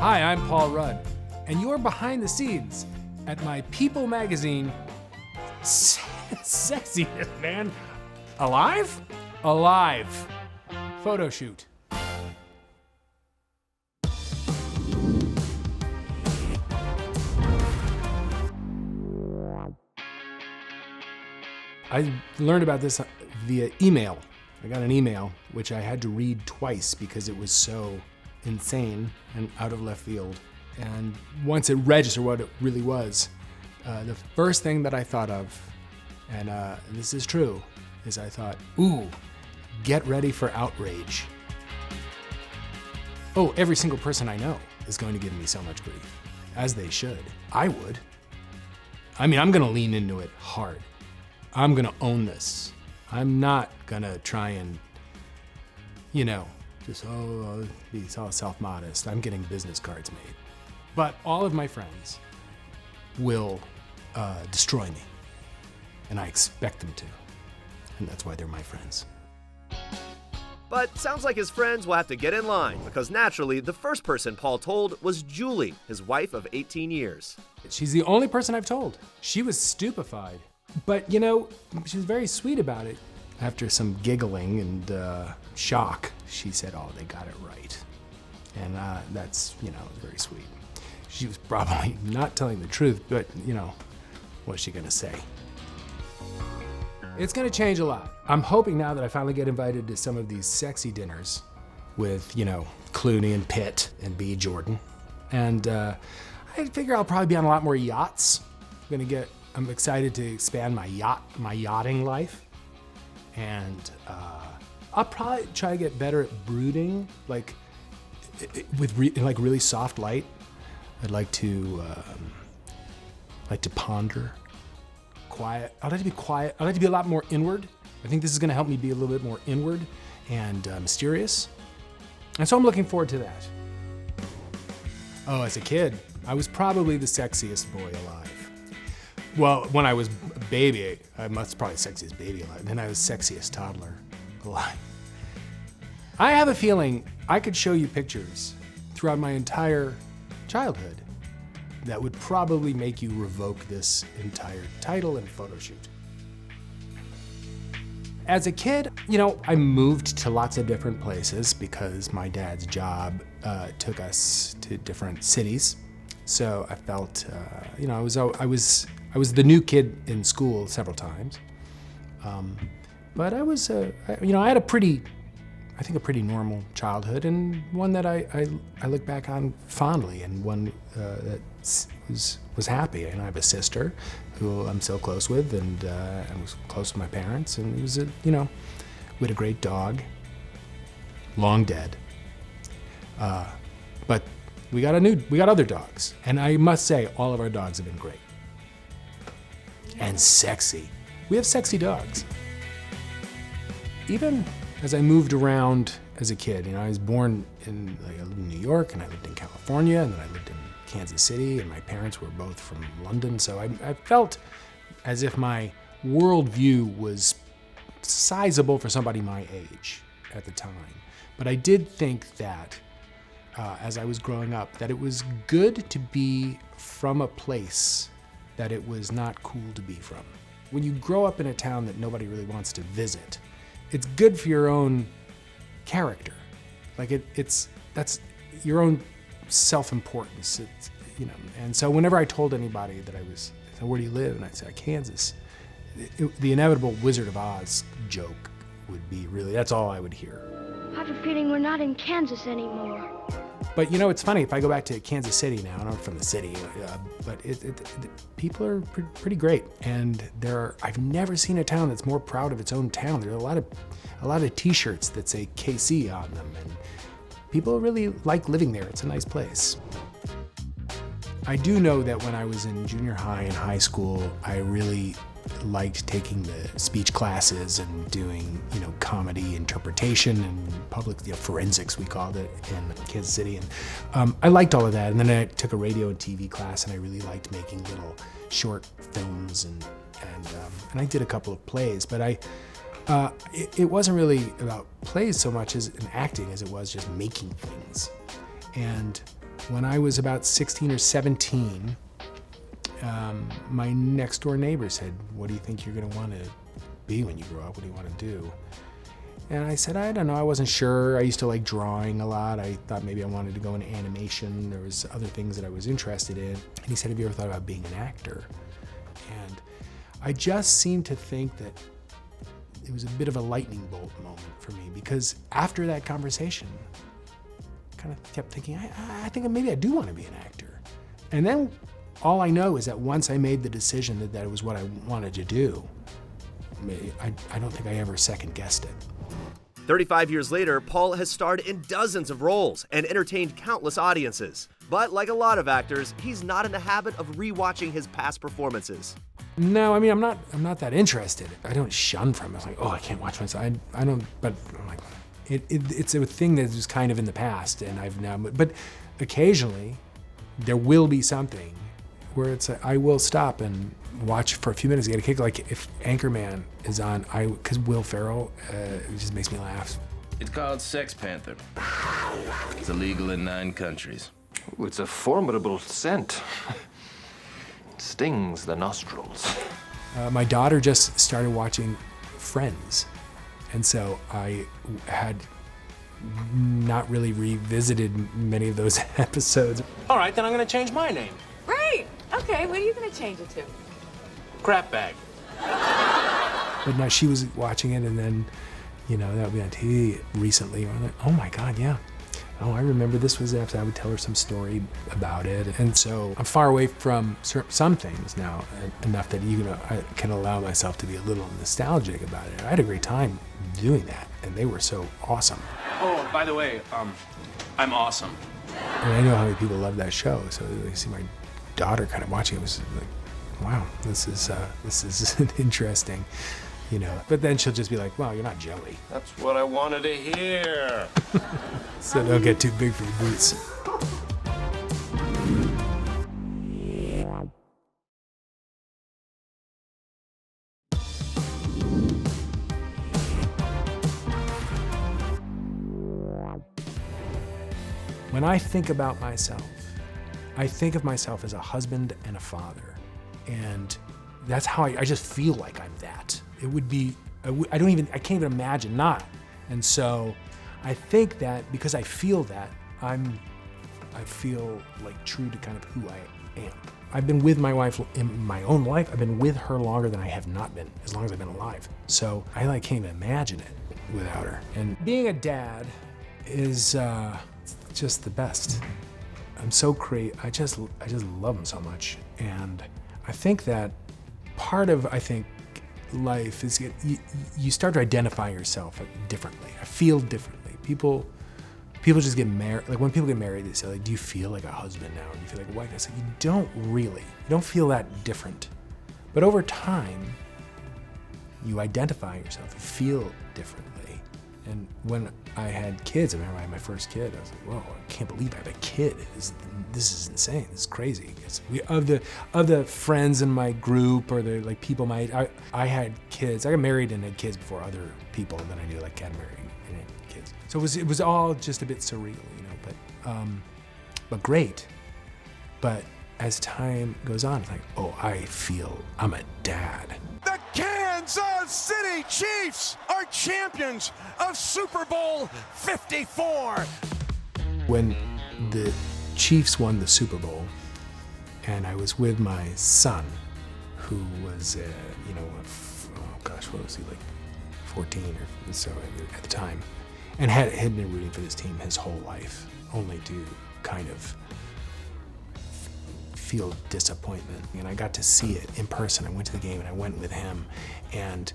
Hi, I'm Paul Rudd, and you're behind the scenes at my People magazine Sexiest Man Alive? Alive photo shoot. I learned about this via email. I got an email, which I had to read twice because it was so insane and out of left field. And once it registered what it really was, the first thing that I thought of, and this is true, is I thought, ooh, get ready for outrage. Oh, every single person I know is going to give me so much grief, as they should. I would. I mean, I'm gonna lean into it hard. I'm gonna own this. I'm not gonna try and, just, be all self-modest. I'm getting business cards made. But all of my friends will destroy me, and I expect them to. And that's why they're my friends. But sounds like his friends will have to get in line, because naturally, the first person Paul told was Julie, his wife of 18 years. She's the only person I've told. She was stupefied. But she was very sweet about it. After some giggling and shock, she said, oh, they got it right. And that's, very sweet. She was probably not telling the truth, but, what's she gonna say? It's gonna change a lot. I'm hoping now that I finally get invited to some of these sexy dinners with, Clooney and Pitt and B. Jordan. And I figure I'll probably be on a lot more yachts. I'm excited to expand my yachting life. And I'll probably try to get better at brooding, with really soft light. I'd like to ponder, quiet. I'd like to be quiet. I'd like to be a lot more inward. I think this is gonna help me be a little bit more inward and mysterious. And so I'm looking forward to that. Oh, as a kid, I was probably the sexiest boy alive. Well, when I was a baby, I was probably sexiest baby alive. Then I was sexiest toddler alive. I have a feeling I could show you pictures throughout my entire childhood that would probably make you revoke this entire title and photo shoot. As a kid, I moved to lots of different places because my dad's job took us to different cities. So I felt, I was the new kid in school several times, but I was, I had a pretty normal childhood, and one that I look back on fondly, and one that was happy. And I have a sister who I'm still close with, and I was close with my parents, and it was we had a great dog, long dead, but we got other dogs, and I must say all of our dogs have been great. And sexy. We have sexy dogs. Even as I moved around as a kid, I was born in, I lived in New York, and I lived in California, and then I lived in Kansas City, and my parents were both from London, so I felt as if my worldview was sizable for somebody my age at the time. But I did think that, as I was growing up, that it was good to be from a place that it was not cool to be from. When you grow up in a town that nobody really wants to visit, it's good for your own character. That's your own self-importance. And so whenever I told anybody that I said, where do you live? And I'd say, Kansas. The inevitable Wizard of Oz joke would be really, that's all I would hear. I have a feeling we're not in Kansas anymore. But it's funny, if I go back to Kansas City now, and I'm from the city, but people are pretty great. And I've never seen a town that's more proud of its own town. There are a lot of t-shirts that say KC on them, and people really like living there. It's a nice place. I do know that when I was in junior high and high school, I really liked taking the speech classes and doing, comedy interpretation and public, forensics, we called it in Kansas City. And I liked all of that. And then I took a radio and TV class, and I really liked making little short films, and I did a couple of plays. But it wasn't really about plays so much as an acting as it was just making things. And When I was about 16 or 17, my next door neighbor said, "What do you think you're gonna want to be when you grow up? What do you want to do?" And I said, "I don't know, I wasn't sure. I used to like drawing a lot. I thought maybe I wanted to go into animation. There was other things that I was interested in." And he said, "Have you ever thought about being an actor?" And I just seemed to think that it was a bit of a lightning bolt moment for me, because after that conversation, I kind of kept thinking, I think maybe I do want to be an actor. And then all I know is that once I made the decision that that was what I wanted to do, I don't think I ever second guessed it. 35 years later, Paul has starred in dozens of roles and entertained countless audiences. But like a lot of actors, he's not in the habit of rewatching his past performances. No, I mean, I'm not that interested. I don't shun from it. It's like, oh, I can't watch myself. I don't, but I'm like, it's a thing that was kind of in the past, and I've now, but occasionally there will be something where it's, I will stop and watch for a few minutes, get a kick. Like if Anchorman is on, because Will Ferrell, it just makes me laugh. It's called Sex Panther. It's illegal in 9 countries. Ooh, it's a formidable scent. It stings the nostrils. My daughter just started watching Friends, and so I had not really revisited many of those episodes. All right, then I'm gonna change my name. Great. Okay, what are you gonna change it to? Crap bag. But now she was watching it, and then, you know, that would be on TV recently. And I'm like, oh my God, yeah. Oh, I remember this was after I would tell her some story about it. And so I'm far away from some things now, enough that I can allow myself to be a little nostalgic about it. I had a great time doing that, and they were so awesome. Oh, by the way, I'm awesome. And I know how many people love that show, so they see my daughter kind of watching it, was like, wow, this is interesting, you know. But then she'll just be like, wow, you're not Joey. That's what I wanted to hear. So don't get too big for your boots. When I think about myself, I think of myself as a husband and a father. And that's how I just feel like I'm that. It would be, I can't even imagine not. And so I think that because I feel that, I feel like true to kind of who I am. I've been with my wife in my own life. I've been with her longer than I have not been, as long as I've been alive. So I can't even imagine it without her. And being a dad is just the best. I'm so crazy. I just love him so much. And I think that part of, life is you start to identify yourself differently. I feel differently. People just get married. Like when people get married, they say, like, do you feel like a husband now? Or do you feel like a wife? I say, you don't really. You don't feel that different. But over time, you identify yourself. You feel differently. And when I had kids, I remember I had my first kid, I was like, whoa, I can't believe I have a kid. This is insane, this is crazy. Of the friends in my group, or the people I had kids. I got married and had kids before other people that I knew got married and had kids. So it was all just a bit surreal, but great. But as time goes on, it's like, oh, I feel I'm a dad. The Kansas City Chiefs are champions of Super Bowl 54. When the Chiefs won the Super Bowl, and I was with my son, who was, what was he, 14 or so at the time, and had been rooting for this team his whole life, only to kind of feel disappointment. And I got to see it in person. I went to the game and I went with him. And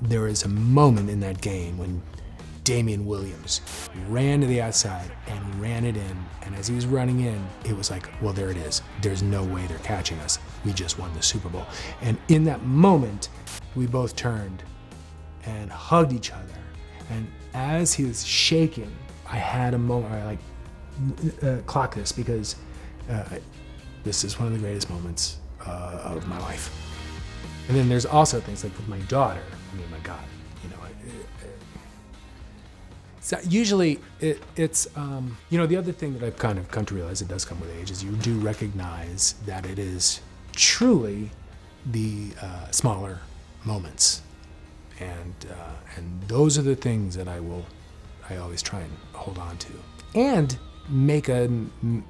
there was a moment in that game when Damian Williams ran to the outside and ran it in. And as he was running in, it was like, well, there it is. There's no way they're catching us. We just won the Super Bowl. And in that moment, we both turned and hugged each other. And as he was shaking, I had a moment where I clock this, because this is one of the greatest moments of my life. And then there's also things like with my daughter. I mean, my God, So usually it's the other thing that I've kind of come to realize, it does come with age, is you do recognize that it is truly the smaller moments, and those are the things that I always try and hold on to, and make a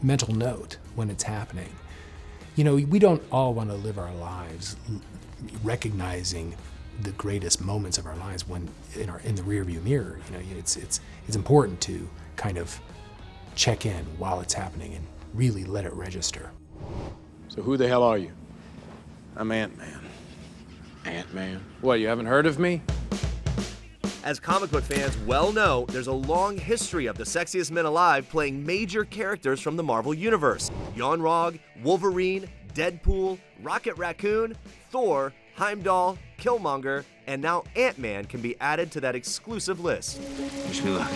mental note when it's happening. We don't all want to live our lives recognizing the greatest moments of our lives when in the rearview mirror. It's important to kind of check in while it's happening and really let it register. So who the hell are you? I'm Ant-Man. Ant-Man? What, you haven't heard of me? As comic book fans well know, there's a long history of the Sexiest Men Alive playing major characters from the Marvel Universe. Yon-Rogg, Wolverine, Deadpool, Rocket Raccoon, Thor, Heimdall, Killmonger, and now Ant-Man can be added to that exclusive list. Wish me luck.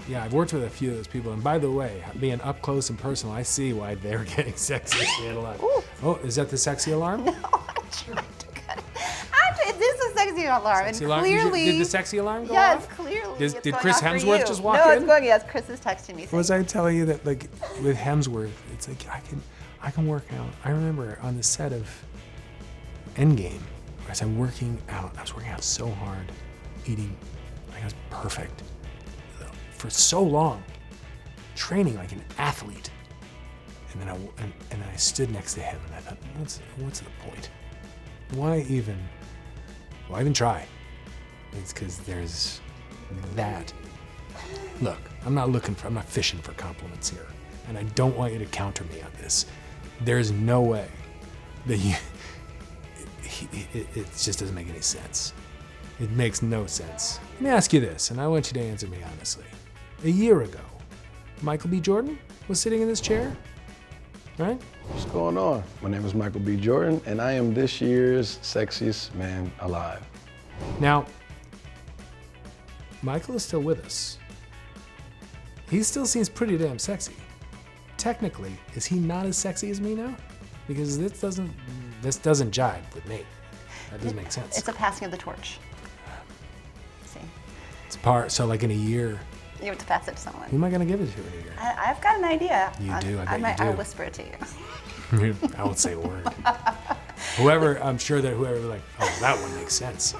Yeah, I've worked with a few of those people, and by the way, being up close and personal, I see why they're getting Sexiest Man Alive. Oh, is that the sexy alarm? No, I tried to cut it. Actually, this is a sexy alarm, Sexy and alarm? clearly... Did the sexy alarm go off? Yes, clearly. Did Chris Hemsworth just walk in? No, in? it's going, yes, Chris is texting me. Was I telling you that, like, with Hemsworth, it's like, I can work out. I remember on the set of Endgame, as I'm working out, I was working out so hard, eating, I was perfect for so long, training like an athlete. And then I stood next to him and I thought, what's the point? Why even try? It's because there's that. Look, I'm not fishing for compliments here. And I don't want you to counter me on this. There's no way that it just doesn't make any sense. It makes no sense. Let me ask you this, and I want you to answer me honestly. A year ago, Michael B. Jordan was sitting in this chair, right? What's going on? My name is Michael B. Jordan, and I am this year's Sexiest Man Alive. Now, Michael is still with us. He still seems pretty damn sexy. Technically, is he not as sexy as me now? Because this doesn't jive with me. That doesn't make sense. It's a passing of the torch. See? It's so like in a year, You have to pass it to someone. who am I gonna give it to in a year? I've got an idea. You do, I bet you do. I'll whisper it to you. I won't say a word. I'm sure that whoever like, oh, that one makes sense.